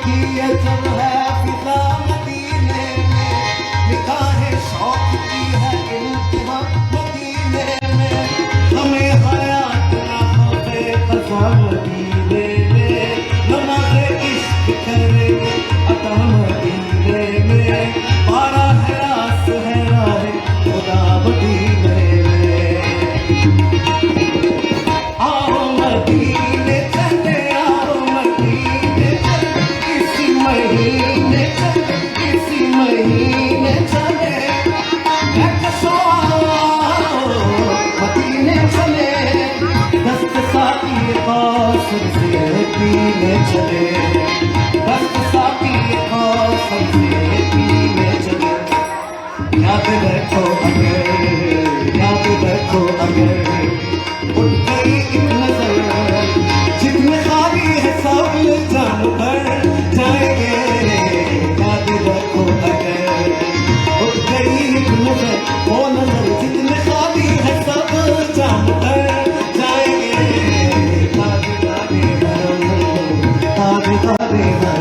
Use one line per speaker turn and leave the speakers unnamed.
की ये जब है फिजा मदीने में, निगाहें शौक की है इंतहा मदीने में, हमें हयात ना होवे क़ज़ा मदीने में, नमाज़े इश्क करे अता मदीने में, पारा है रास है राहे खुदा मदीने में। आओ मदीने चले, आओ मदीने चले, इसी महीने चले, इसी महीने चले, कसो आओ मदीने चले, दस्त साकी कौसर से पीने चले, दस्त साकी कौसर से पीने चले। याद रखो अगर, याद रखो अगर उठ गई एक नजर, जितने खाली है सब जान पर जाएंगे। याद रखो अगर उठ गई एक नजर, वो नजर जितने खाली है सब जान पर जाएंगे। ताज़े ताज़े हरम, ताज़े ताज़े हरम।